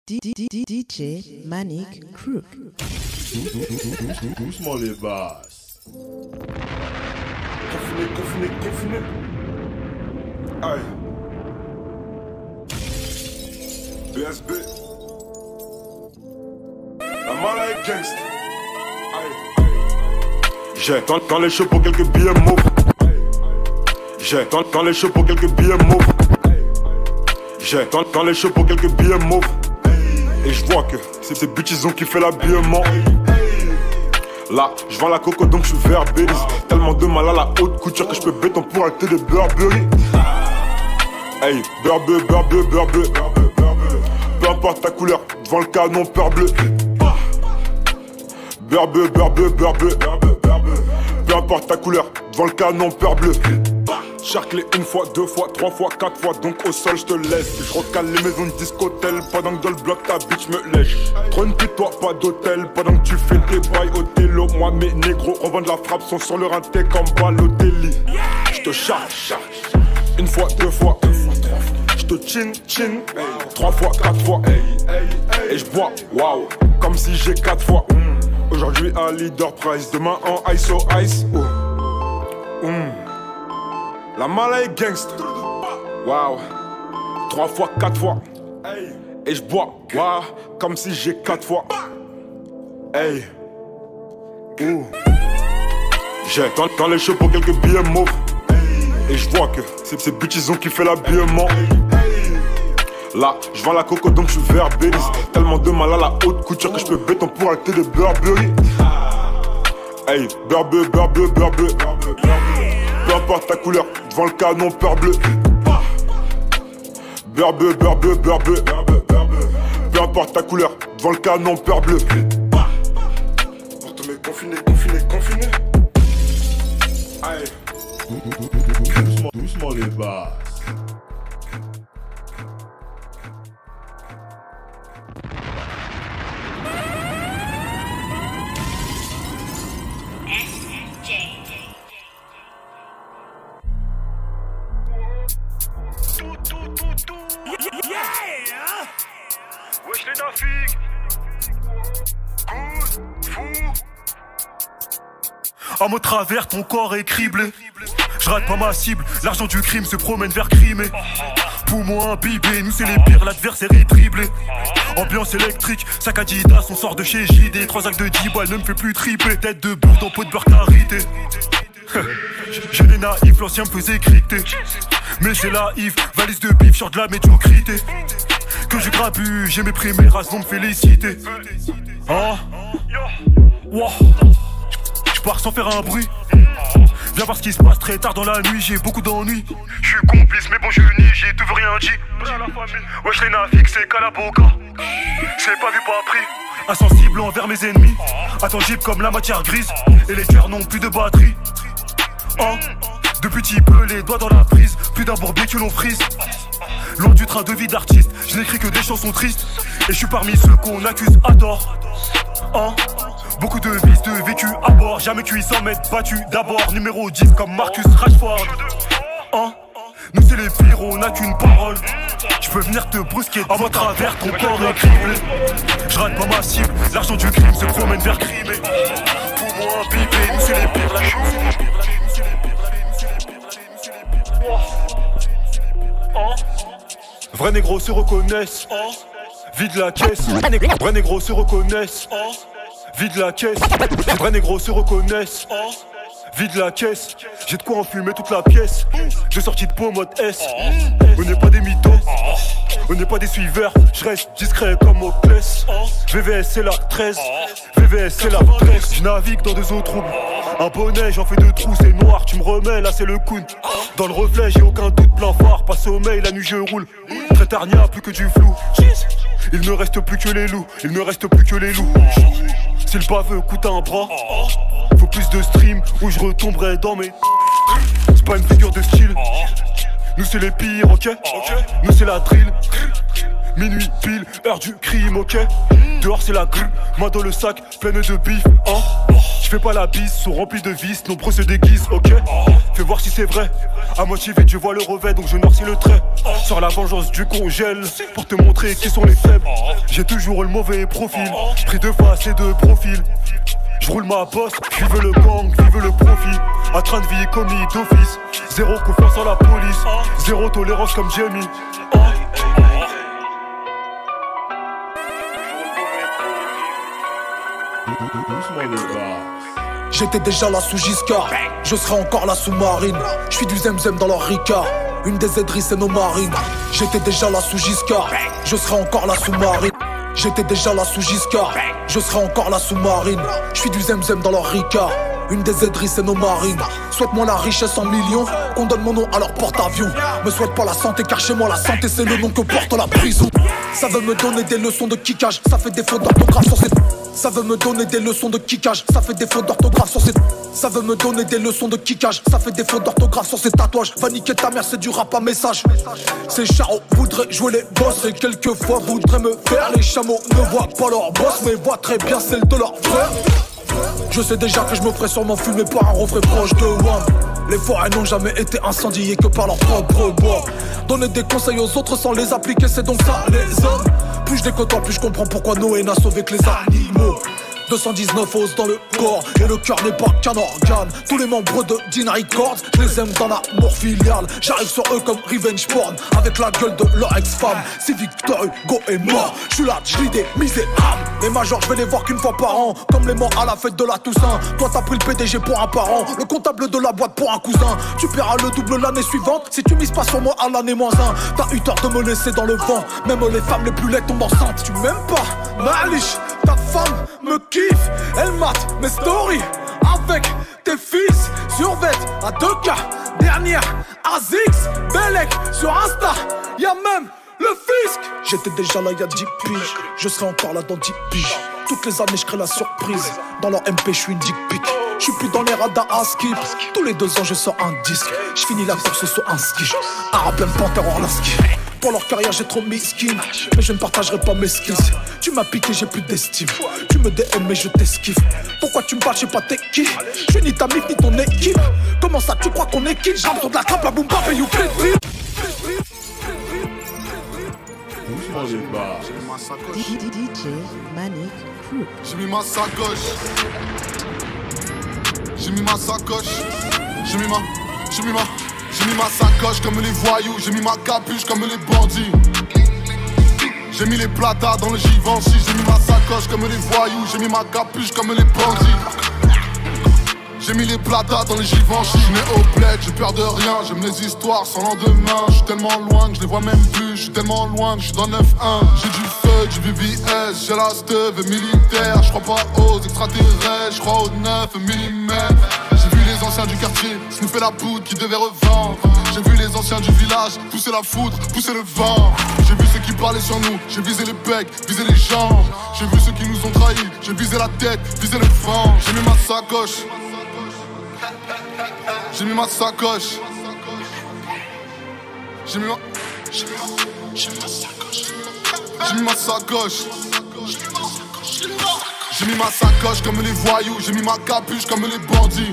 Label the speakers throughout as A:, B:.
A: DJ Manic Crook.
B: Doucement les basses. Confiné. Aïe. BSB. La mala est gangsta. Aïe. J'ai tant les cheveux pour quelques billets mauves. J'ai tant les cheveux pour quelques billets mauves. J'ai tant les cheveux pour quelques billets mauves. Et je vois que c'est ces bitches ont kiffé l'habillement. Là, je vends la coco donc je suis verbélise. Tellement de mal à la haute couture que je peux béton pour acheter des Burberry. Hey, Burberry. Peu importe ta couleur, devant le canon peur bleu. Burberry. Peu importe ta couleur, devant le canon peur bleu. Charclé une fois, deux fois, trois fois, quatre fois, donc au sol je te laisse. Je recale les maisons de discothèle pendant que dans le bloc ta bitch me lèche. Trône plus toi, pas d'hôtel, pendant que tu fais tes bails au télo. Moi mes négros revendent la frappe, sont sur leur inté comme Balotelli. Je te charge, une fois, deux fois, je te chin, trois fois, quatre fois. Et je bois, waouh, comme si j'ai quatre fois. Aujourd'hui à Leader Price, demain en ISO Ice. La mala est gangsta. Waouh. Trois fois, quatre fois. Et je bois. Waouh. Comme si j'ai quatre fois. Hey. J'ai tant les cheveux pour quelques billets mauves. Et je vois que c'est ces bitches ont kiffé l'habillement. Là, je vends la coco donc je suis verbélise. Tellement de mal à la haute couture que je peux béton pour acheter des Burberry. Hey, Burberry. Peu importe ta couleur, devant le canon peur bleu. Burberry. Peu importe ta couleur, devant le canon peur bleu. Pour te mettre confiné. Aïe. Doucement les basses.
C: Wesh les nafigs. Fou. À mon travers ton corps est criblé. Je rate pas ma cible, l'argent du crime se promène vers Crimée. Poumon imbibé, nous c'est les pires, l'adversaire est dribblé. Ambiance électrique, sac Adidas, on sort de chez JD. 3 actes de 10 balles ne me fait plus triper. Tête de boule dans pot de beurre carité. J'ai les naïfs, l'ancien me faisait cricter. Mais j'ai la Yves, valise de bif, sur de la médiocrité. Que j'ai grabu, j'ai mes premiers races, vont me féliciter. Hein? Wow. J'pars sans faire un bruit. Viens voir ce qui se passe très tard dans la nuit, j'ai beaucoup d'ennuis. J'suis complice mais bon je nie, j'ai tout vu rien dit. Wesh les nafiks c'est Calaboca. C'est pas vu pas appris. Insensible envers mes ennemis. Intangible comme la matière grise. Et les cœurs n'ont plus de batterie. Hein? Depuis petit peu les doigts dans la prise. Plus d'un bourbier que l'on frise. Loin du train de vie d'artiste, je n'écris que des chansons tristes. Et je suis parmi ceux qu'on accuse à tort. Hein? Beaucoup de vices, de vécu à bord. Jamais cuit sans m'être battu d'abord. Numéro 10 comme Marcus Rashford. Hein? Nous c'est les pires, on n'a qu'une parole. Je peux venir te brusquer à votre travers, ton corps est criblé. Je rate pas ma cible, l'argent du crime se promène vers Crimée. Poumon imbibé, nous c'est les pires, la chose. Vrais négros se reconnaissent. Vide la caisse. Vrais négros se reconnaissent. Vide la caisse. Vrais négros se reconnaissent. Vide la caisse. J'ai de quoi enfumer toute la pièce. J'ai sorti de peau mode S. On n'est pas des mythos. On n'est pas des suiveurs. Je reste discret comme Oclès. VVS c'est la 13. VVS c'est la 13. Je navigue dans des eaux troubles. Un bonnet j'en fais 2 trous, c'est noir. Tu me remets là c'est le coude. Dans le reflet j'ai aucun doute, plein phare. Pas sommeil, la nuit je roule. Très tard n'y a plus que du flou. Il ne reste plus que les loups. Si le baveux coûte un bras, faut plus de stream ou je retomberai dans mes. C'est pas une figure de style. Nous c'est les pires, ok. Nous c'est la drill. Minuit pile, heure du crime, ok. Dehors c'est la grue, main dans le sac, pleine de bif, hein. Je fais pas la bise, sont remplis de vices, nombreux se déguisent, ok. Fais voir si c'est vrai, à moitié vide je vois le revêt donc je noircis le trait. Sur la vengeance du congèle, pour te montrer qui sont les faibles. J'ai toujours le mauvais profil, pris de face et de profil. J'roule ma bosse, vive le gang, vive le profit. À train de vie commis d'office. Zéro confiance en la police, zéro tolérance comme Jamie.
A: J'étais déjà là sous Giscard, je serai encore là sous Marine. Je suis du Zemzem dans leur Ricard, une des Edris et nos marines. J'étais déjà là sous Giscard, je serai encore là sous Marine. J'étais déjà là sous Giscard, je serai encore là sous Marine. Je suis du Zemzem dans leur Ricard, une des Edris et nos marines. Souhaite-moi la richesse en millions, qu'on donne mon nom à leur porte-avions. Me souhaite pas la santé car chez moi la santé c'est le nom que porte la prison. Ça veut me donner des leçons de kickage, ça fait des fautes d'orthographe sur cette. Ça veut me donner des leçons de kickage, ça fait des fautes d'orthographe sur cette. Ça veut me donner des leçons de kickage, ça fait des fautes d'orthographe sur ces tatouages. Va niquer ta mère, c'est du rap à message. Ces charros voudraient jouer les boss et quelquefois voudraient me faire. Les chameaux ne voient pas leur boss mais voient très bien celle de leur frère. Je sais déjà que je me ferai sûrement fumer par un refrain proche de WAM. Les forêts n'ont jamais été incendiées que par leur propre bois. Donner des conseils aux autres sans les appliquer, c'est donc ça les hommes. Plus je les côtoie, plus je comprends pourquoi Noé n'a sauvé que les animaux. 219 os dans le corps et le cœur n'est pas qu'un organe. Tous les membres de Dean Records, je les aime dans l'amour filial. J'arrive sur eux comme revenge porn, avec la gueule de leur ex-femme. Si Victor Hugo est mort, je suis là, je lis des misérables. Les majors, je vais les voir qu'une fois par an, comme les morts à la fête de la Toussaint. Toi t'as pris le PDG pour un parent, le comptable de la boîte pour un cousin. Tu paieras le double l'année suivante, si tu mises pas sur moi à l'année -1. T'as eu tort de me laisser dans le vent, même les femmes les plus laides tombent enceintes. Tu m'aimes pas, Malish, ta femme me kiffe. Elle mate mes stories avec tes fils. Survêt à 2K, dernière Azix, Belek sur Insta, y'a même le fisc. J'étais déjà là y'a 10 piges, je serai encore là dans 10 piges. Toutes les années je crée la surprise, dans leur MP je suis une dick pic. Je suis plus dans les radars à skip, tous les 2 ans je sors un disque. Je finis la course sur un ski, Arabem Panther Orlaski. Pour leur carrière j'ai trop miskin, mais je ne partagerai pas mes skills. Tu m'as piqué, j'ai plus d'estime. Tu me DM mais je t'esquive. Pourquoi tu me parles, je sais pas t'es qui. Je suis ni ta mif ni ton équipe. Comment ça tu crois qu'on est qui? J'arme sur de la trappe, la boom bap et you clip.
D: DJ Manic Crew.
E: J'ai mis ma sacoche. J'ai mis ma sacoche. J'ai mis ma sacoche comme les voyous. J'ai mis ma capuche comme les bandits. J'ai mis les platas dans le Givenchy. J'ai mis ma sacoche comme les voyous. J'ai mis ma capuche comme les bandits. J'ai mis les platas dans les Givenchy. Je n'ai au bled, j'ai peur de rien. J'aime les histoires sans lendemain. Je suis tellement loin que je les vois même plus. Je suis tellement loin que je suis dans 9-1. J'ai du feu, du VVS. J'ai la steve militaire. Je crois pas aux extraterrestres, je crois aux 9 mm. J'ai vu les anciens du quartier sniffer la poudre qui devait revendre. J'ai vu les anciens du village pousser la foudre, pousser le vent. J'ai vu ceux qui parlaient sur nous, j'ai visé les becs, visé les jambes. J'ai vu ceux qui nous ont trahis, j'ai visé la tête, visé le vent. J'ai mis ma sacoche. J'ai mis ma sacoche. J'ai mis ma sacoche. J'ai mis ma sacoche. J'ai mis ma sacoche comme les voyous. J'ai mis ma capuche comme les bandits.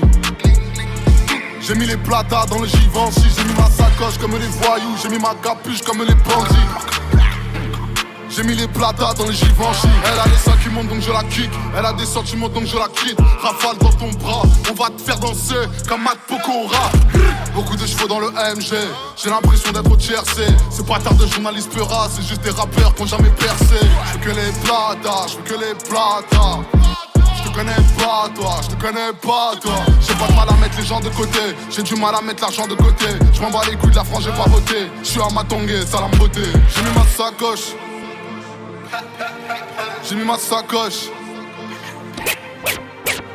E: J'ai mis les platas dans le Givenchy. J'ai mis ma sacoche comme les voyous. J'ai mis ma capuche comme les bandits. J'ai mis les platas dans les Givenchy. Elle a les seins qui montent donc je la kick. Elle a des sentiments donc je la quitte. Rafale dans ton bras, on va te faire danser comme Matt Pokora. Beaucoup de chevaux dans le AMG. J'ai l'impression d'être au tiercé. Ce bâtard de journaliste peura, c'est juste des rappeurs qui ont jamais percé. Je veux que les platas, je veux que les platas. Je te connais pas toi, je te connais pas toi. J'ai pas de mal à mettre les gens de côté. J'ai du mal à mettre l'argent de côté. Je m'en bats les couilles de la France, j'ai pas voté. Je suis à Matongué, salam beauté. J'ai mis ma sacoche. J'ai mis ma sacoche.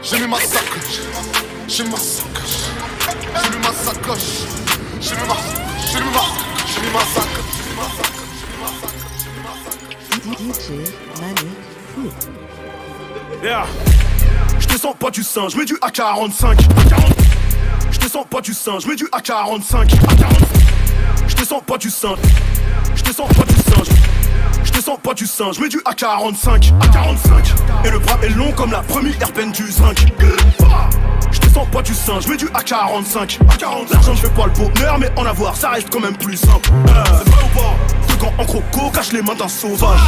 E: J'ai mis ma sacoche. J'ai mis ma sacoche. J'ai mis ma sacoche. J'ai mis ma sacoche.
D: DJ Manic Crew.
C: Yeah. Je te sens pas du sein, je mets du AK-45. Je te sens pas du sein, je mets du AK-45. Je te sens pas du sein. Je te sens pas du sein. Je te sens pas du sein, je mets du AK-45. Et le bras est long comme la première peine du zinc. Je te sens pas du sein, je mets du AK-45. L'argent ne fait pas le bonheur, mais en avoir ça reste quand même plus simple. C'est vrai ou pas? Deux gants en croco cachent les mains d'un sauvage.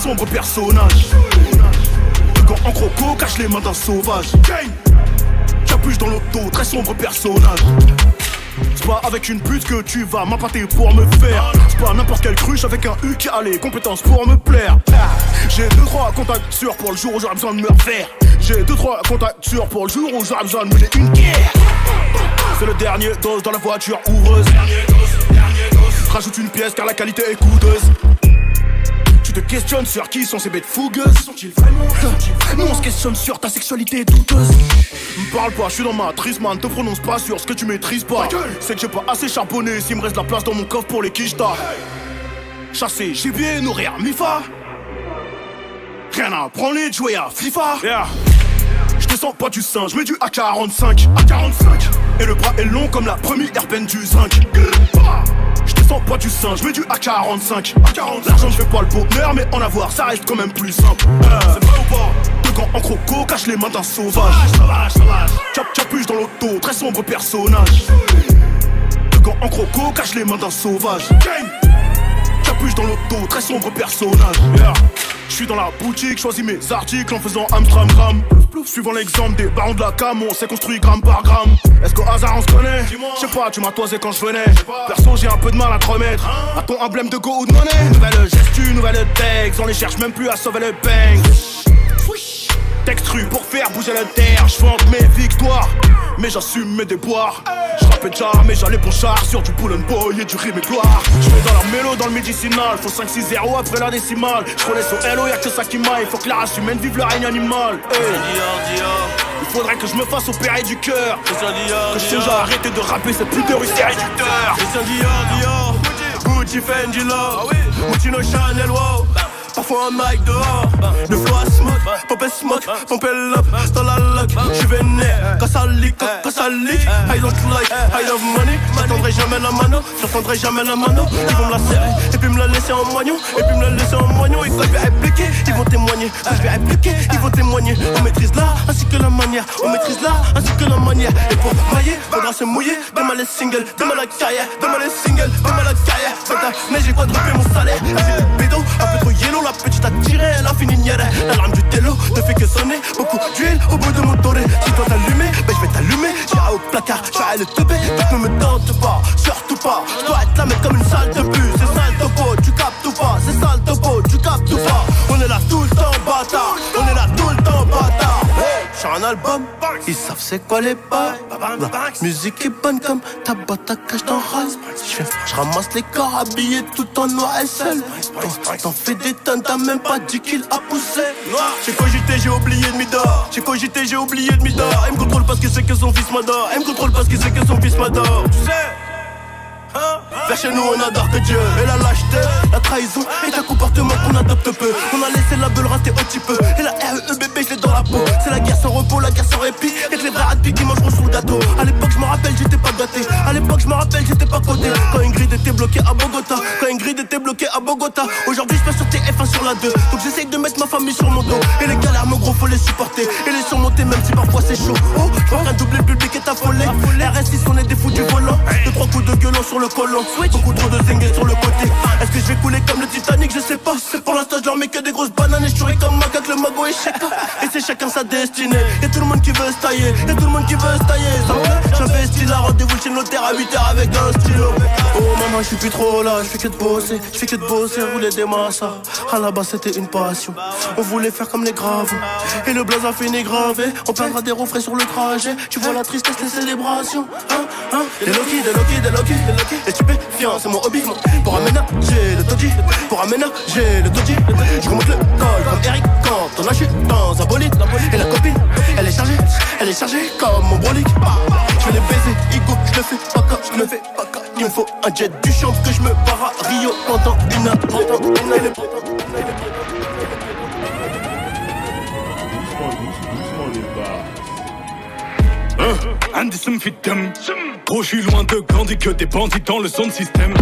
C: sombre personnage. Quand en croco, cache les mains d'un sauvage. Capuche dans l'auto, très sombre personnage. C'est pas avec une pute que tu vas m'appâter pour me faire. C'est pas n'importe quelle cruche avec un U qui a les compétences pour me plaire. J'ai 2-3 contacts sûrs pour le jour où j'aurai besoin de me refaire. J'ai 2-3 contacts sûrs pour le jour où j'aurai besoin de mener une guerre. C'est le dernier dose dans la voiture ouvreuse. Rajoute une pièce car la qualité est coûteuse. Tu te questionnes sur qui sont ces bêtes fougueuses. Sont-ils vraiment? Nous on se questionne sur ta sexualité douteuse. Me parle pas, je suis dans ma matrice, man. Te prononce pas sur ce que tu maîtrises pas. C'est que j'ai pas assez charbonné. S'il me reste de la place dans mon coffre pour les quichetas. Chasser, gibier, nourrir, mifa. Rien à prendre de jouer à FIFA. Yeah. Je te sens pas du singe, mais du AK-45. Et le bras est long comme la première peine du zinc. Je te sens pas du singe, mais du AK-45. L'argent ne fait pas le bonheur, mais en avoir ça reste quand même plus simple. C'est vrai ou pas? Deux gants en croco, cache les mains d'un sauvage. Capuche dans l'auto, très sombre personnage. Deux gants en croco, cache les mains d'un sauvage. Capuche dans l'auto, très sombre personnage. Yeah. Je suis dans la boutique, choisis mes articles en faisant Amstramgram. Suivant l'exemple des barons de la cam, on s'est construit gramme par gramme. Est-ce qu'au hasard on se connaît? Je sais pas, tu m'as toisé quand je venais. Perso j'ai un peu de mal à te remettre à ton emblème de go ou de monnaie. Nouvelle gestu, nouvelle texte, on les cherche même plus à sauver le bang. Textru pour faire bouger la terre, je vante mes victoires, mais j'assume mes déboires. Je rappelle déjà, mais j'allais pour char sur du pull and boy et du rime et gloire. Je mets dans la mélo, dans le médicinal, faut 5-6-0 après la décimale. Je connais son hello, y'a que ça qui m'aille, faut que la race humaine vive le règne animal. Hey. Il faudrait que je me fasse opérer du cœur, que je songe à arrêter de rapper cette pute de rue, c'est réducteur. Gucci, Fendi, Love, Gucci, no Chanel, wow. Parfois un mic dehors, le flow à smoke, pompe l'up, dans la lock, j'suis vénère, quand ça leak, I don't like, I love money, j'attendrai jamais la mano, ils vont me la serrer, et puis me la laisser en moignon, et quand je vais répliquer, ils vont témoigner, ils vont témoigner, on maîtrise l'art, ainsi que la manière, et pour mailler, faudra se mouiller, demain les singles, demain la carrière, mais j'ai quadruplé mon salaire, j'ai des bédos, un peu trop yellow, la petite a tiré, elle a fini nière. L'alarme du télo ne fait que sonner. Beaucoup d'huile au bout de mon toré. Si toi t'allumer, ben je vais t'allumer. J'irai au placard, j'aurai le teubé. Donc ne me tente pas, surtout pas. Je dois être là mais comme une salle de bus. C'est sale topo, tu captes ou pas? C'est sale topo, tu captes ou pas? On est là tout le temps bâtard. Sur un album, ils savent c'est quoi les bails. La musique est bonne comme ta boîte à cash dans Ralph. Je ramasse les corps habillés tout en noir et seul. T'en fais des tonnes, t'as même pas 10 kills à pousser. J'ai cogité, j'ai oublié de m'idore. Elle me contrôle parce que c'est que son fils m'adore. Tu sais, vers chez nous on adore que Dieu. Et la lâcheté, la trahison et un comportement qu'on adopte peu. On a laissé la beule rater un petit peu. Et la REE bébé je l'ai dans la peau. C'est la guerre sans repos, la guerre sans répit. Et que les vrais radis qui mangeront sous le gâteau. À l'époque je me rappelle j'étais pas gâté. J'étais pas coté. Quand Ingrid était bloquée à Bogota. Aujourd'hui je passe sur TF1 sur la 2. Donc j'essaye de mettre ma famille sur mon dos. Et les galères mon gros faut les supporter. Et les surmonter même si parfois c'est chaud. Oh, je vois qu'un doublé le public est affolé. RS6 on est des fous du volant. 2-3 coups de gueulon sur le colon. Beaucoup trop de zingues sur le côté. Est-ce que je vais couler comme le Titanic? Je sais pas. Pour l'instant je leur mets que des grosses bananes. Et je souris comme Macaque, le mago et Cheka. Et c'est chacun sa destinée. Y'a tout le monde qui veut se tailler. J'investis là, rendez-vous chez le notaire à 8h avec un stylo. Oh maman je suis plus trop là. Je fais que de bosser, rouler des massas. À la base c'était une passion. On voulait faire comme les graves. Et le blaze a fini gravé. On perdra des refrains sur le trajet. Tu vois la tristesse, les célébrations. Des Loki. Les stupéfiants, c'est mon hobby. Pour aménager le toji. Je remonte le col comme Eric quand on a chuté dans un bolide. Et la copine, elle est chargée comme mon brolic. Je vais les baiser, Igo, je le fais pas cas. Il me faut un jet du champ que je me barre à Rio pendant une heure. Andy se me fit thème. Gros, je suis loin de grandir que des bandits dans le son système.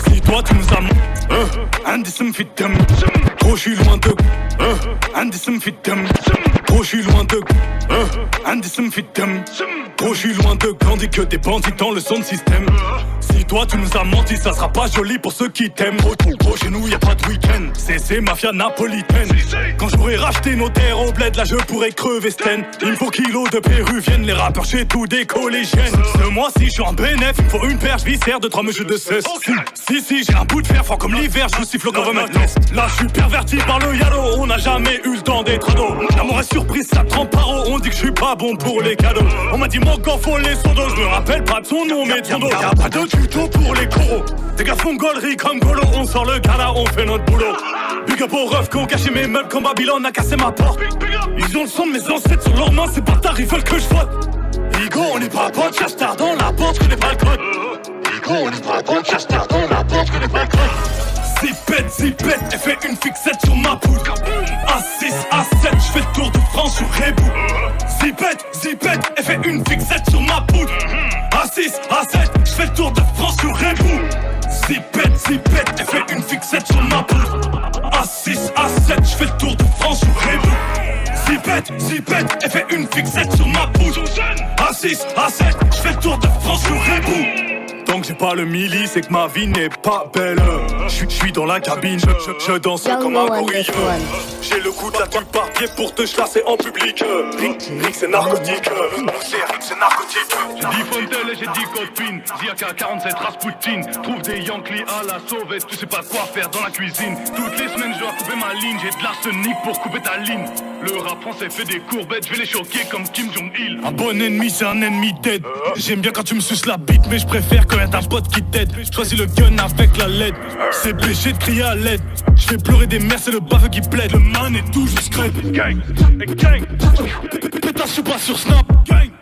C: Si toi tu nous as Andy se me fit thème. Gros, je suis loin de Andy se me fit thème. Gros, j'suis loin de... Andy se me fit thème. Gros, j'suis loin de grandi que des bandits dans le son système. Si toi tu nous as menti, ça sera pas joli pour ceux qui t'aiment. Gros, chez nous y'a pas de week-end. C'est mafia napolitaine. Quand j'aurais racheté nos terres au bled, là je pourrais crever Sten. Il me faut kilos de péruviennes, les rappeurs chez tout des collégiennes. Ce mois-ci j'suis en bénéf, il me faut une perche viscère de 3 mesures de cesse. Si, j'ai un bout de fer fort comme l'hiver, je vous siffle comme un test. Là j'suis perverti par le yalo, on n'a jamais eu le temps d'être ado. L'amour est surprise, ça trempe par eau, on dit que j'suis pas bon pour les cadeaux. On m'a dit mon corps faut les sondos, je me rappelle pas de son nom mais de son dos. Y'a pas de tuto pour les coraux, des gars font gaulerie comme Golo. On sort le gala, on fait notre boulot. Big up aux refs qui ont caché mes meubles quand Babylone a cassé ma porte. Ils ont le sang de mes ancêtres sur leurs mains, ces bâtards ils veulent que je vote. Higo, on n'est pas potes, cherche tard dans la porte, je connais pas le code. Higo, on n'est pas potes, cherche tard dans la porte, je connais pas le code. Zipette, elle fait une fixette sur ma poudre. A6, A7, je fais le tour de France sur Rebou. Zipette, elle fait une fixette sur ma poudre. A6, A7, je fais le tour de France sur Rebou. Zipette, elle fait une fixette sur ma poudre. A6, A7, je fais le tour de France sur Rebou. Zipette, elle fait une fixette sur ma poudre. A6, A7, je fais le tour de France sur Rebou. Tant que j'ai pas le milli, c'est que ma vie n'est pas belle. Je suis dans la cabine, je danse comme un gorille. J'ai le coup de la tuque par pied pour te chasser en public. Rick c'est narcotique, Rick c'est narcotique. J'ai dit Fontel et j'ai dit Copine, Ziaka 47 Rasputin. Trouve des Yankees à la sauvette, tu sais pas quoi faire dans la cuisine. Toutes les semaines je dois couper ma ligne, j'ai de l'arsenic pour couper ta ligne. Le rap français fait des courbettes, je vais les choquer comme Kim Jong-il. Un bon ennemi c'est un ennemi dead. J'aime bien quand tu me suces la bite, mais je préfère quand y'a un pote qui t'aide. Choisis le gun avec la LED, c'est péché de crier à l'aide. Je fais pleurer des mères, c'est le baveux qui plaide. Le man est toujours scrape. Gang, pétasse, je suis pas sur Snap.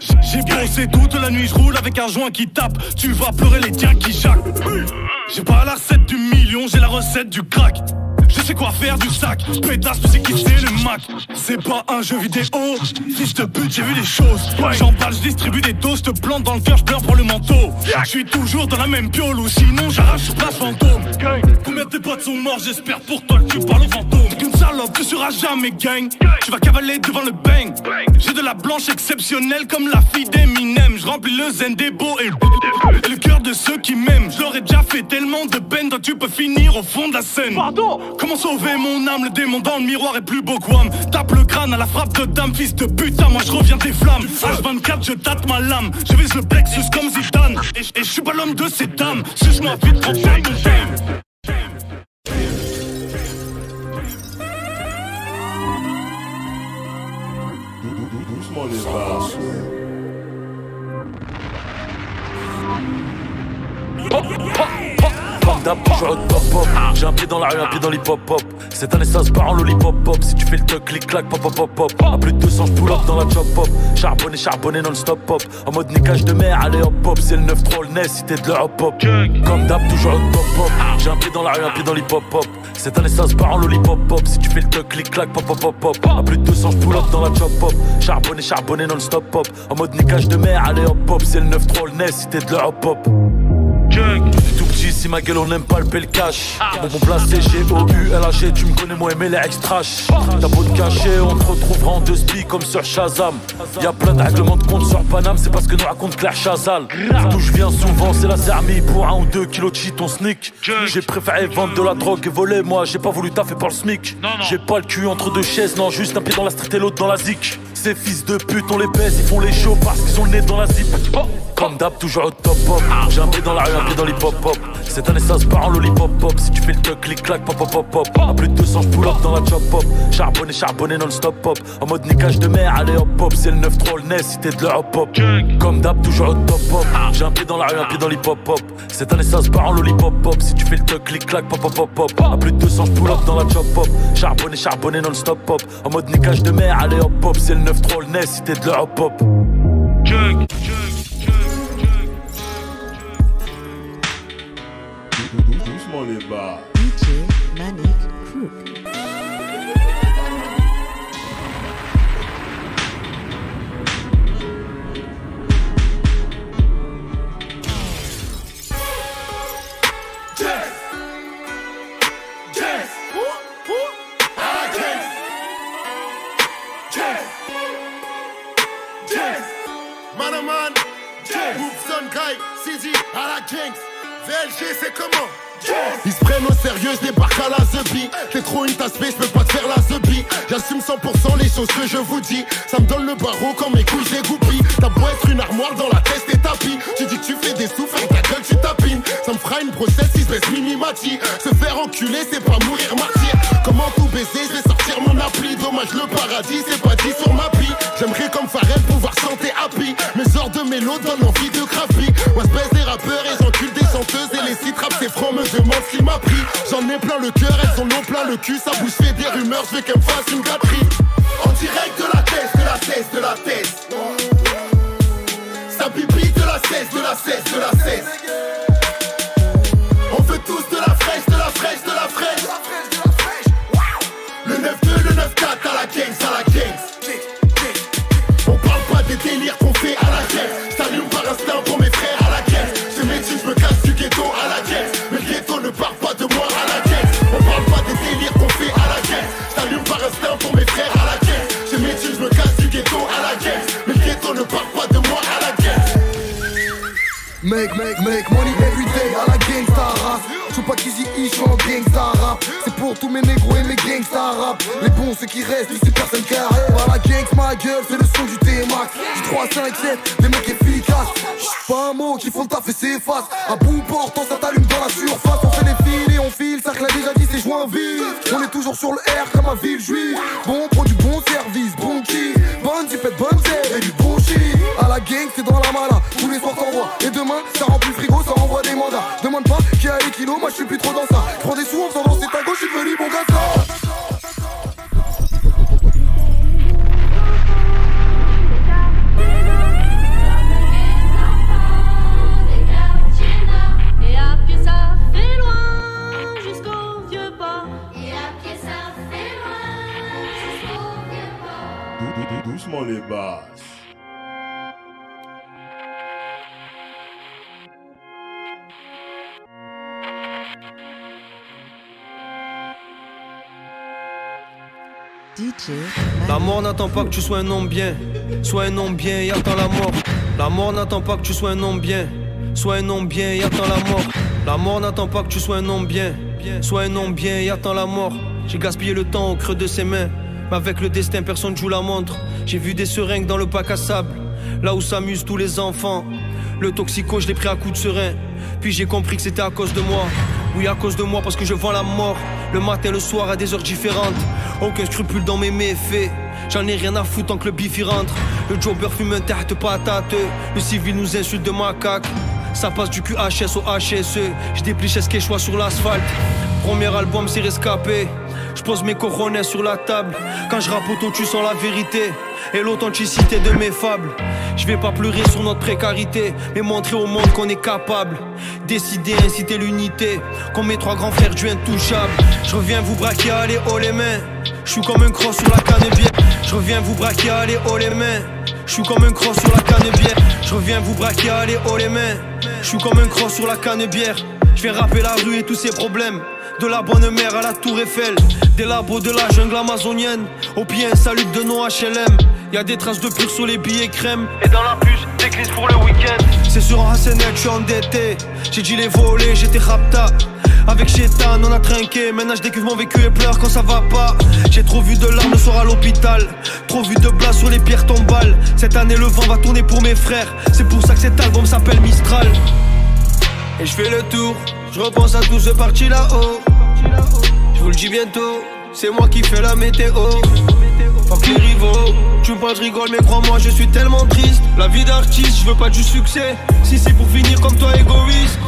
C: J'ai bossé toute la nuit, je roule avec un joint qui tape. Tu vas pleurer les tiens qui jacquent. J'ai pas la recette du million, j'ai la recette du crack. Je sais quoi faire du sac, pétasse, tu sais qui c'est le Mac. C'est pas un jeu vidéo, fils de pute, j'ai vu des choses. J'emballe, je distribue des doses, te plante dans le cœur, je pleure pour le manteau. Je suis toujours dans la même piole ou sinon j'arrache sur place fantôme. Combien de tes potes sont morts, j'espère pour toi que tu parles au fantôme. T'es qu'une salope, tu seras jamais gang. Tu vas cavaler devant le bang. J'ai de la blanche exceptionnelle comme la fille d'Eminem. Je remplis le zen des beaux et le cœur de ceux qui m'aiment. Je leur ai déjà fait tellement de peine, toi tu peux finir au fond de la scène. Pardon. Comment sauver mon âme, le démon dans le miroir est plus beau que Wham. Tape le crâne à la frappe de dame, fils de putain, moi je reviens des flammes. H24 je tâte ma lame, je vise le plexus comme Zidane. Et je suis pas l'homme de ces dames, suce-moi vite quand t'aimes mon game.
F: Doucement les bars.
G: J'ai un pied dans la rue, un pied dans l'hip-hop-hop. Cette année ça se part en lollipop-pop. Si tu fais le tuck, clic-clac, pop-pop-pop. A plus de 200, pull-up dans la chop-pop. Charbonné non-stop-pop. En mode niquage de mer, allez hop-hop. C'est le 9-3, le NES, cité de l'Europe-pop. Comme d'hab, toujours hop-pop-pop. J'ai un pied dans la rue, un pied dans l'hip-hop-pop. Cette année ça se part en lollipop-pop. Si tu fais le tuck, clic-clac, pop-pop-pop. A plus de 200, pull-up dans la chop-pop. Charbonné non-stop-pop. En mode niquage de mer, allez hop-hop. C'est le 9-3, le NES, cité de l'Europe-pop. Tout petit, si ma gueule on n'aime pas le cash. Bon placé, G-O-U-L-A-G, tu me connais moi aimer les extrash. T'as beau te cacher, on te retrouvera en 2 spi comme sur Shazam. Y'a plein de règlements de compte sur Paname, c'est parce que nous raconte Claire Chazal. D'où je viens souvent, c'est la Zermi pour 1 ou 2 kilos de shit, on sneak. J'ai préféré vendre de la drogue et voler, moi j'ai pas voulu taffer pour le SMIC. J'ai pas le cul entre 2 chaises, non, juste un pied dans la street et l'autre dans la zik. Ces fils de pute, on les baise, ils font les shows parce qu'ils ont le nez dans la zip. Comme d'hab, toujours au top-pop. J'ai un pied dans la rue, un pied dans l'hip-hop-pop. Cette année ça se part en lollipop-pop. Si tu fais le tuck, clic-clac, pop-pop-pop. A plus de 200, pull-up dans la chop-pop. Charbonné non-stop-pop. En mode niquage de mer, allez hop-hop. C'est le 9-3, le NES, cité de l'Europe-pop. Comme d'hab, toujours au top-pop. J'ai un pied dans la rue, un pied dans l'hip-hop-pop. Cette année ça se part en lollipop-pop. Si tu fais le tuck, clic-clac, pop-pop-pop. A plus de 200, pull-up dans la chop-pop. Charbonné non-stop-pop. En mode niquage de mer, allez hop-hop. C'est le 9-3, le NES, cité de l'Europe-pop.
F: Doucement les bars.
D: DJ Manic Crook.
E: Yes! CD à la gangs. VLG c'est comment? Ils se prennent au sérieux, je débarque à la Zebi. J'ai trop une tasse B, je peux pas te faire la Zebi. J'assume 100% les choses que je vous dis. Ça me donne le barreau quand mes couilles j'égoupille. T'as beau être une armoire dans la tête et tapis. Tu dis que tu fais des sous, ferme ta gueule, tu tapines. Ça me fera une brochette si je baisse Mimimati. Se faire enculer, c'est pas mourir martyr. Comment tout baiser, je vais sortir mon appli. Dommage le paradis, c'est pas dit sur ma pie. J'aimerais comme Pharrell pouvoir chanter happy. Mes genres de mélos donnent envie de graphique. Moi je baisse des rappeurs et j'encule des chanteuses. Et les sites rap c'est franc me demande ce qu'il m'a pris. J'en ai plein le cœur, elles en ont plein le cul. Ça bouge fait des rumeurs, je veux qu'elle me fasse une gâterie. En direct de la thèse, de la thèse, de la thèse. Ça pipi de la cesse, de la cesse, de la cesse. On veut tous de la fraîche, de la fraîche, de la fraîche. Le 9-2, le 9-4 à la gangs, à la gangs. On parle pas des délires qu'on fait à la guerre. J't'allume par instinct pour mes frères à la guerre. Je médecine, je me casse du ghetto à la guerre. Mais le ghetto ne parle pas de moi à la guerre. On parle pas des délires qu'on fait à la guerre. J't'allume par instinct pour mes frères à la guerre. Je médecine, je me casse du ghetto à la guerre. Mais le ghetto ne parle pas de moi à la guerre.
H: Make money every day à la gangsta rap. Je veux pas qu'ils y je suis en gangsta rap. C'est pour tous mes négros et mes gangsta rap. Les bons ceux qui restent, ici personne carré. Par la gangs ma gueule, c'est le son du T-Max. J'ai 3, 5, 7, des mecs efficaces. J'suis pas un mot qui font le taf et s'efface. À bout portant ça t'allume dans la surface. On fait des fils et on file, ça que l'a déjà dit c'est Joinville. On est toujours sur le R comme à ville juive. Bon produit, bon service, bon kiff. Bonne zipette, bonne terre et du bon shit. À la gang c'est dans la mala, tous les soirs t'envoies. Et demain ça remplit le frigo, ça renvoie des mandats. Demande pas qui a les kilos, moi je suis plus trop dans ça. Je prends des sous en faisant danser ta gauche, je suis devenu bon gars.
I: Et à pied ça fait loin jusqu'au vieux port. Et à pied ça fait loin jusqu'au vieux port.
F: Doucement les basses.
J: La mort n'attend pas que tu sois un homme bien. Sois un homme bien et attends la mort. La mort n'attend pas que tu sois un homme bien. Sois un homme bien et attends la mort. La mort n'attend pas que tu sois un homme bien. Sois un homme bien et attends la mort. J'ai gaspillé le temps au creux de ses mains. Mais avec le destin personne joue la montre. J'ai vu des seringues dans le bac à sable, là où s'amusent tous les enfants. Le toxico je l'ai pris à coups de serein. Puis j'ai compris que c'était à cause de moi. Oui à cause de moi parce que je vends la mort. Le matin et le soir à des heures différentes. Aucun scrupule dans mes méfaits. J'en ai rien à foutre tant que le bif y rentre. Le jobber fume un tarte patate. Le civil nous insulte de macaque. Ça passe du QHS au HSE. Je dépliche ce qu'échoua sur l'asphalte. Premier album c'est rescapé. Je pose mes coronets sur la table. Quand je rappe auto tu sens la vérité et l'authenticité de mes fables. Je vais pas pleurer sur notre précarité, mais montrer au monde qu'on est capable. Décider, inciter l'unité, comme mes 3 grands frères du intouchable. Je reviens vous braquer, allez haut les mains. Je suis comme un cross sur la canne-bière. Je reviens vous braquer, allez haut les mains. Je suis comme un cross sur la canne-bière. Je reviens vous braquer, allez haut les mains. Je suis comme un cross sur la canne-bière. Je vais rapper la rue et tous ses problèmes. De la bonne mère à la tour Eiffel. Des labos de la jungle amazonienne. Au pied un salut de nos HLM. Y'a des traces de pur sur les billets crème. Et dans la puce, des crises pour le week-end. C'est sur un Hassanet, je suis endetté. J'ai dit les volets, j'étais rapta. Avec Chétan, on a trinqué. Maintenant je décuve mon vécu et pleure quand ça va pas. J'ai trop vu de larmes le soir à l'hôpital. Trop vu de blas sur les pierres tombales. Cette année le vent va tourner pour mes frères. C'est pour ça que cet album s'appelle Mistral. Et je fais le tour, je repense à tout ce parti là-haut. Je vous le dis bientôt, c'est moi qui fais la météo. Fuck les rivaux, tu me penses je rigole mais crois-moi je suis tellement triste. La vie d'artiste, je veux pas du succès. Si c'est pour finir comme toi égoïste.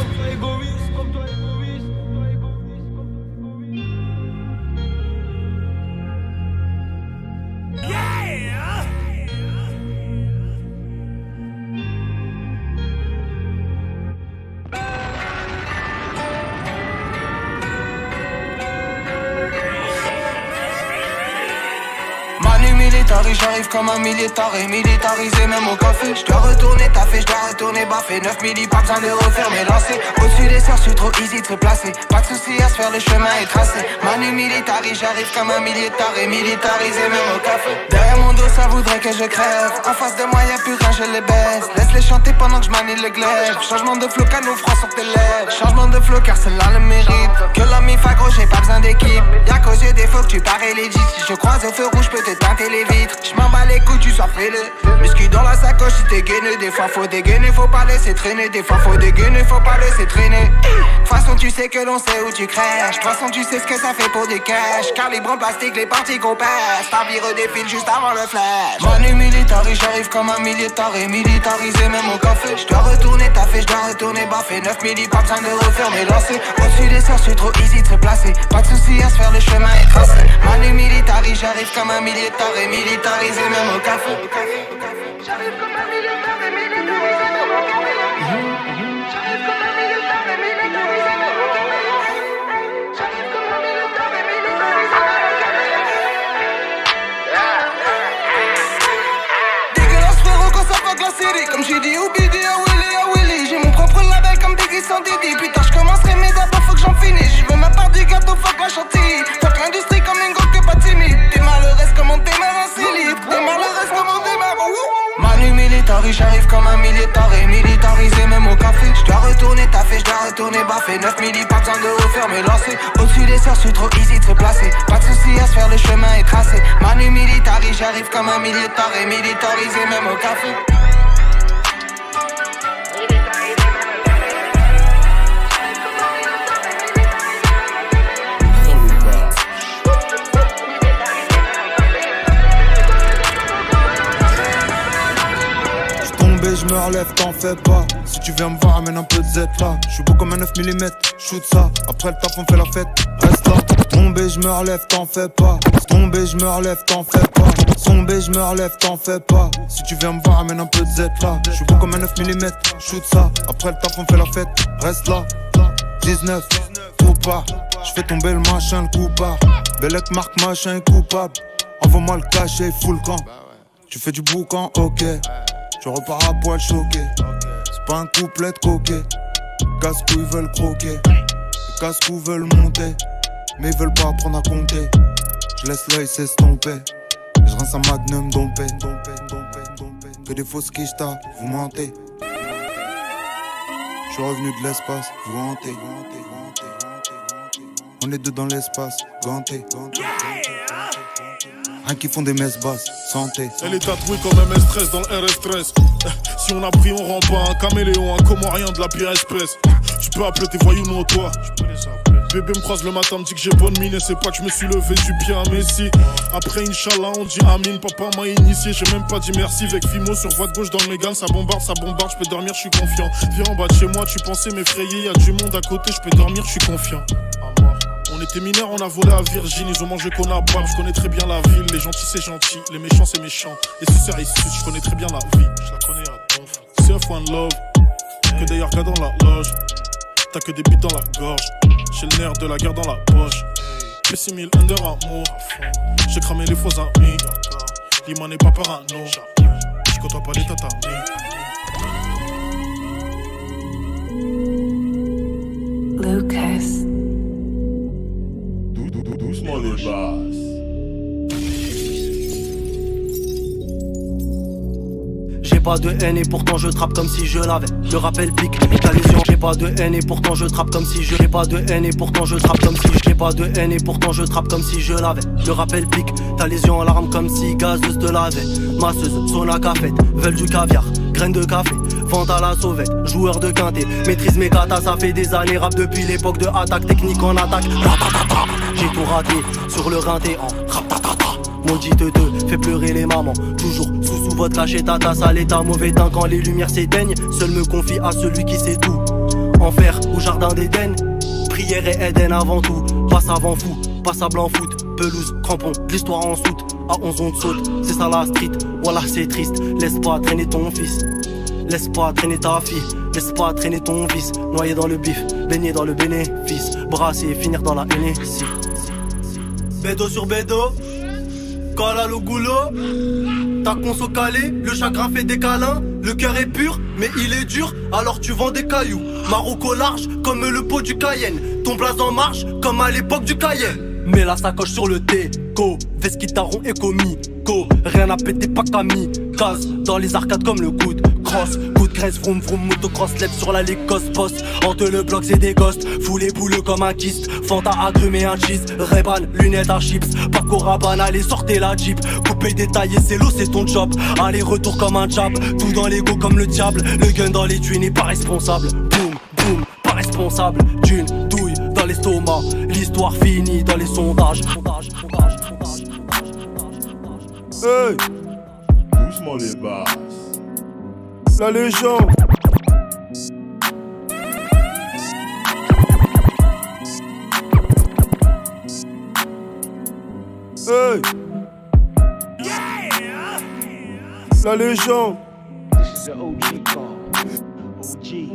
K: militari, j'arrive comme un militari, militarisé même au café. J'dois retourner taffer, j'dois retourner baffer. 9 milli, pas besoin de refaire mes lancers. Au-dessus des cerfs, j'suis trop easy de se placer. Pas de soucis à se faire, le chemin est tracé. Manu militari, j'arrive comme un militari, militarisé même au café. Derrière mon dos, ça voudrait que je crève. En face de moi, y'a plus rien, je les baisse. Laisse-les chanter pendant que je manie le glaive. Changement de flow, canon froid sur tes lèvres. Changement de flow, car celle-là le mérite. Que l'homme il fa gros, j'ai pas besoin d'équipe. Y'a qu'aux yeux des faux que tu parais legit. Si je croise au feu rouge, peux te teinter les vitres. J'm'en bats les couilles, tu sois fais-le. Muscu dans la sacoche, si t'es gainé. Des fois faut dégainer, faut pas laisser traîner. Des fois faut dégainer, faut pas laisser traîner. De toute façon, tu sais que l'on sait où tu crèches. De toute façon, tu sais ce que ça fait pour du cash. Calibre en plastique, les parties qu'on pèse. Ta vie redéfile juste avant le flash. Manu militari, j'arrive comme un militari, militarisé même au café. J'dois retourner taffer, j'dois retourner baffer. 9 milli, pas besoin de refaire mes lancers. Au-dessus des cerfs, j'suis trop easy de se placer. Pas de soucis à se faire, le chemin est tracé. Manu militari, j'arrive comme un militari, militarisé même au café. J'arrive comme un militari, militarisé même au café. J'arrive comme un militari, militarisé même au café. J'arrive comme un militari, militarisé même au café. Dégueulasse frérot quand ça fuck la série. Comme j'ai dit ou Bidi à Willy, j'ai mon propre label comme Biggie sans Didi. Putain j'commencerai mais d'abord faut que j'en finisse. Je veux ma part du gâteau, fuck la chantilly. Fuck l'industrie comme une gosse que pas timide. T'es malheureuse comme on démarre un litre. T'es malheureuse comme on démarre Manu militari, j'arrive comme un militari, militarisé même au café. J'dois retourner taffer, j'dois retourner baffer. 9 milli, pas besoin de refaire mes lancers. Au-dessus des cerfs, j'suis trop easy de se placer. Pas de soucis à se faire, le chemin est tracé. Manu militari, j'arrive comme un militari, militarisé même au café.
L: Je me relève, t'en fais pas. Si tu viens me voir, amène un peu de Z là. J'suis beau comme un 9 mm, shoot ça. Après le taf, on fait la fête, reste là. Tomber, je me relève, t'en fais pas. Tomber, je me relève, t'en fais pas. Tomber, je me relève, t'en fais pas. Si tu viens me voir, amène un peu de Z là. J'suis beau comme un 9 mm, shoot ça. Après le taf, on fait la fête, reste là. 19, ou pas. J'fais tomber le machin, le coup part. Bellec marque machin coupable. Envoie-moi le cachet, full camp. Tu fais du boucan, ok. Je repars à poil choqué. C'est pas un couplet de coquet. Casse-couilles veulent croquer. Les casse-couilles veulent monter. Mais ils veulent pas apprendre à compter. Je laisse l'œil s'estomper. Je rince un magnum dompé. Que des fausses quichetas, vous mentez. Je suis revenu de l'espace, vous hantez. On est deux dans l'espace, ganté. Rien qui font des messes basses, santé.
M: Elle est tatouée comme MS stress dans le RS13. Si on a pris, on rend pas un caméléon, un comorien de la pire espèce. Tu peux appeler tes voyous, non toi. Bébé me croise le matin, me dit que j'ai bonne mine. Et c'est pas que je me suis levé du pied à Messi. Après Inch'Allah on dit Amin. Papa m'a initié, j'ai même pas dit merci. Avec Fimo sur voie de gauche dans le Mégane. Ça bombarde, je peux dormir, je suis confiant. Viens en bas de chez moi, tu pensais m'effrayer. Y'a du monde à côté, je peux dormir, je suis confiant. On était mineurs, on a volé à Virgin. Ils ont mangé qu'on a pas, je connais très bien la ville. Les gentils c'est gentil, les méchants c'est méchant. Les suceurs ils sucent, je connais très bien la vie. Je la connais à donf. C'est one love, que des yargas dans la loge. T'as que des bites dans la gorge. J'ai le nerf de la guerre dans la poche. J'ai 6000 under amour. J'ai cramé les faux amis. Lima n'est pas parano. Je côtoie pas les tatamis.
N: Lucas.
F: Doucement les basses.
J: J'ai pas de haine et pourtant je trappe comme si je l'avais. Le rappel pique, ta lésion. J'ai pas de haine et pourtant je trappe comme si je. J'ai pas de haine et pourtant je trappe comme si. J'ai pas de haine et pourtant je trappe comme si je l'avais. Le rappel pique, ta lésion alarme comme si gazeuse de la veille. Masseuse, son à cafette, veulent du caviar, graines de café. Vente à la sauvette, joueur de quintet. Maîtrise mes katas, ça fait des années. Rap depuis l'époque de attaque, technique en attaque. J'ai tout raté sur le rinté en rap-ta-ta-ta. Mon dit de fait pleurer les mamans. Toujours sous votre cachet, tata, sale état, mauvais teint quand les lumières s'éteignent. Seul me confie à celui qui sait tout. Enfer ou jardin d'Éden, prière et Éden avant tout. Passe avant fou, passable en foot. Pelouse, crampon, l'histoire en soute. À 11 on te saute, c'est ça la street. Voilà c'est triste, laisse pas traîner ton fils. Laisse pas traîner ta fille, laisse pas traîner ton vice. Noyé dans le bif, baigné dans le bénéfice. Brasser, finir dans la haine. Bédo sur bédo. Cala le goulot, ta conso calée, le chagrin fait des câlins. Le cœur est pur, mais il est dur, alors tu vends des cailloux. Marocco large, comme le pot du Cayenne. Ton blaze en marche, comme à l'époque du Cayenne. Mets la sacoche sur le déco, veste guitaron et comico. Rien à péter, pas Camille. Casse dans les arcades comme le coup de crosse. Coup de graisse, vroom vroom, motocross, lève sur la Lacoste poste. Hante le bloc, c'est des ghosts. Fous les boules comme un kyste. Fanta agrumé un cheese. Ray-Ban, lunettes à chips. Parcours Rabanne, allez, sortez la Jeep. Coupé, détaillé, c'est l'eau, c'est ton job. Allez, retour comme un jab. Tout dans l'ego comme le diable. Le gun dans les tuines n'est pas responsable. Boum, boum, pas responsable. D'une douille dans l'estomac. L'histoire finie dans les sondages.
L: Hey,
F: doucement les basses.
L: La légende. Hey, la légende.
O: This is an OG call. OG.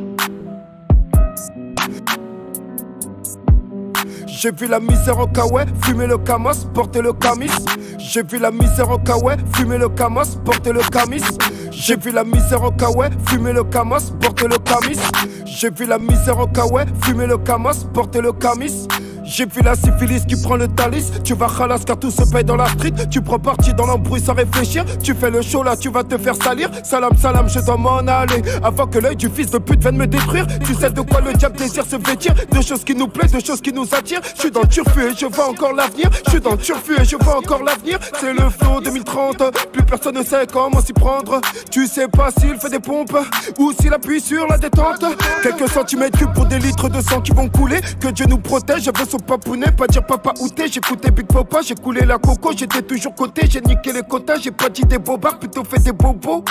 L: J'ai vu la misère en kawaii, fumer le camos, porter le camis. J'ai vu la misère en kawaii, fumer le camos, porter le camis. J'ai vu la misère en kawaii, fumer le camos, porter le camis. J'ai vu la misère en kawaii, fumer le camos, porter le camis. J'ai vu la syphilis qui prend le talis. Tu vas khalas car tout se paye dans la street. Tu prends parti dans l'embrouille sans réfléchir. Tu fais le show là, tu vas te faire salir. Salam salam, je dois m'en aller avant que l'œil du fils de pute vienne me détruire. Tu sais de quoi le diable désire se vêtir. De choses qui nous plaisent, de choses qui nous attirent. Je suis dans le turfu et je vois encore l'avenir. Je suis dans le turfu et je vois encore l'avenir. C'est le flow 2030. Plus personne ne sait comment s'y prendre. Tu sais pas s'il fait des pompes ou s'il appuie sur la détente. Quelques centimètres cubes pour des litres de sang qui vont couler. Que Dieu nous protège, je veux son papounet, pas dire papa ou t'es. J'écoutais Big Papa, j'ai coulé la coco, j'étais toujours côté, j'ai niqué les quotas, j'ai pas dit des bobards, plutôt fait des bobos.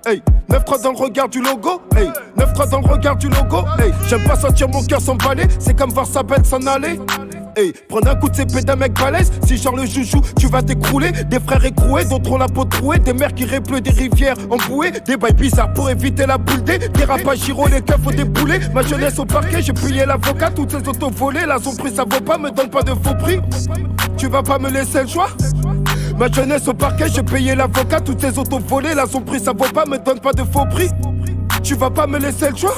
L: Hey, 9-3 dans le regard du logo, hey, 9-3 dans le regard du logo, hey, j'aime pas sentir mon cœur s'emballer, c'est comme voir sa bête s'en aller. Hey, prendre un coup de CP d'un mec balèze, si genre le joujou, tu vas t'écrouler. Des frères écroués, d'autres ont la peau trouée. Des mers qui répleuent, des rivières embouées. Des bails bizarres pour éviter la boule D. Des rapages giro, les keufs faut débouler. Ma jeunesse au parquet, j'ai payé l'avocat. Toutes ces autos volées, là son prix ça vaut pas, me donne pas de faux prix. Tu vas pas me laisser le choix. Ma jeunesse au parquet, j'ai payé l'avocat. Toutes ces autos volées, là son prix ça vaut pas, me donne pas de faux prix. Tu vas pas me laisser le choix.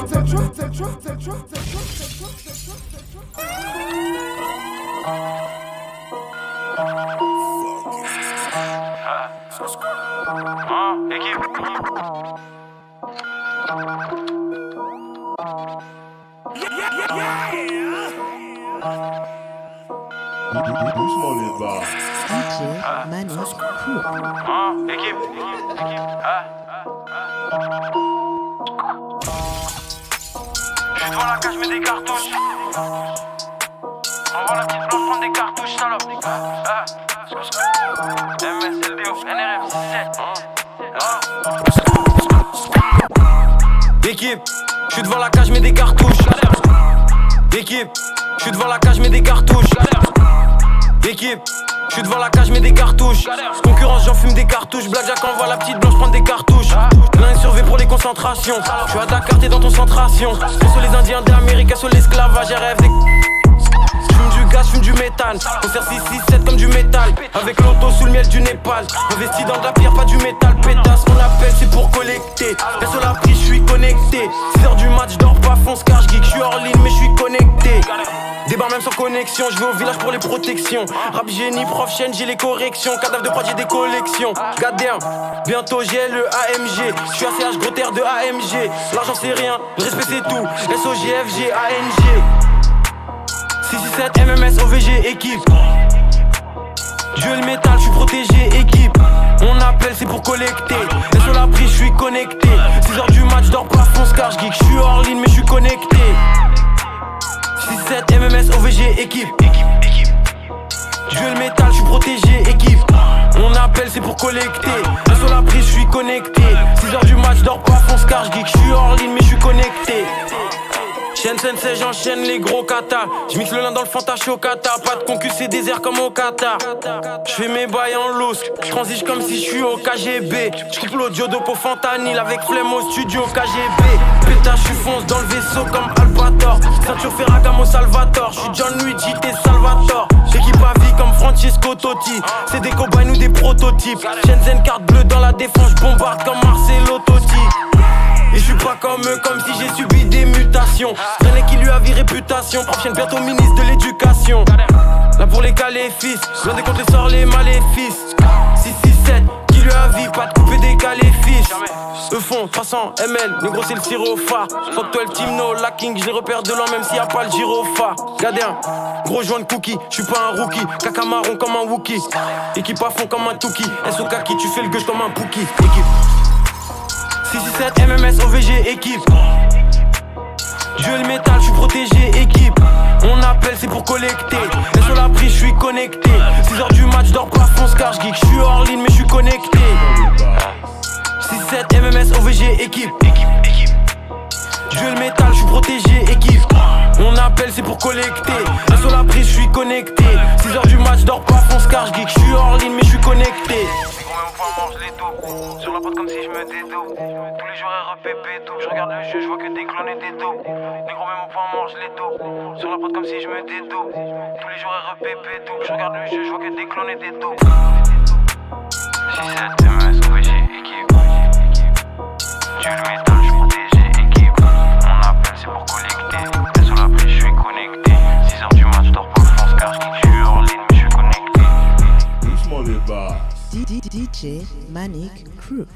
F: Doucement les bas.
D: DJ Manic Crew.
P: Équipe. Je suis devant la cage, je mets des cartouches. On voit la petite blanche prendre des cartouches, salope. MSLDO, NRF 17.
J: Équipe, je suis devant la cage, je mets des cartouches. Équipe, je suis devant la cage, je mets des cartouches. Équipe, je suis devant la cage, je mets des cartouches. Concurrence, j'en fume des cartouches. Blackjack envoie la petite blanche prendre des cartouches. L'un est surveillé pour les concentrations. Je suis à Dakar, t'es dans ton centration. Sur les Indiens d'Amérique, sur l'esclavage, rêve des. J'fume du gaz, j'fume du méthane. On sert 6-6-7 comme du métal. Avec l'auto sous le miel du Népal. Investi dans de la pierre, pas du métal. Pétasse, on appelle, c'est pour collecter. Reste sur la prise, j'suis connecté. 6h du match, j'dors pas, fonce car j'geek. J'suis hors ligne, mais j'suis connecté. Débarre même sans connexion, je vais au village pour les protections. Rap génie, prof chaîne, j'ai les corrections. Cadavre de prod, j'ai des collections. Goddamn, bientôt j'ai le AMG. Je suis ACH, gros terre de AMG. L'argent c'est rien, le respect c'est tout. SOGFG, ANG. 667 MMS OVG, équipe. Je le métal, je suis protégé, équipe. On appelle, c'est pour collecter. Et sur la prise, je suis connecté. 6h du match, dors pas, fonce car j'geek. Je suis hors ligne, mais je suis connecté. 6-7 MMS OVG équipe. Je veux le métal, je suis protégé équipe. On appelle c'est pour collecter. Là sur la prise je suis connecté. 6h du match, dors pas, fonce car j'geek. Je suis hors ligne mais je suis connecté. Chaîne sensei, j'enchaîne les gros katas. J'mixe le lin dans le Fanta Chocata. Pas de concu, c'est désert comme au Qatar. J'fais mes bails en loose, j'transige comme si j'suis au KGB. J'coupe l'audio d'Oppo Fentanyl avec flemme au studio KGB. Pétage, j'suis fonce dans le vaisseau comme Albator. Ceinture Ferragamo Salvatore. J'suis John Luigi, t'es Salvatore. J'équipe à vie comme Francesco Totti. C'est des cobayes, nous des pros prototype. Shenzhen carte bleue dans la défense, bombarde comme Marcelo Totti. Et je suis pas comme eux, comme si j'ai subi des mutations. Traîné qui lui a vie réputation, prochaine bientôt ministre de l'éducation. Là pour les cas les fils, l'un des contre les sorts les maléfices. 667, qui lui a vie, pas de couper des cas les fils. Eux font 300 ml, négro c'est le sirophare. Fuck toi le team no lacking, je les repère de loin même s'il y a pas le gyrophare. Regardez un gros joint de cookie, je suis pas un rookie. Caca marron comme un Wookie, équipe à fond comme un Tuki. SO kaki, tu fais le gueule comme un Pookie. Équipe 667 MMS OVG équipe. Je le métal, je suis protégé équipe. On appelle c'est pour collecter. Et sur la prise je suis connecté. 6h du match, dors pas, fonce car je geek. Je suis hors ligne mais je suis connecté. 6-7 MMS OVG équipe. Je le métal, je suis protégé équipe. On appelle c'est pour collecter. Et sur la prise je suis connecté. 6h du match, dors pas, fonce car je geek. Je suis hors ligne mais je suis connecté.
P: Sur la porte comme si je me dédouble. Tous les jours REPP double. Je regarde le jeu, je vois que des clones et des daubes. Négro même au point mort, je les double. Sur la porte comme si je me dédouble. Tous les jours REPP double. Je regarde le jeu, je vois que des clones et des daubes. 6-7 MS OVG équipe. Dieu le métal, je suis protégé équipe. On appelle c'est pour collecter. Et sur la prise je suis connecté. 6h du match, dors pas, fonce car je suis hors ligne mais je suis connecté.
F: Doucement les bas.
D: DJ Manic Crook.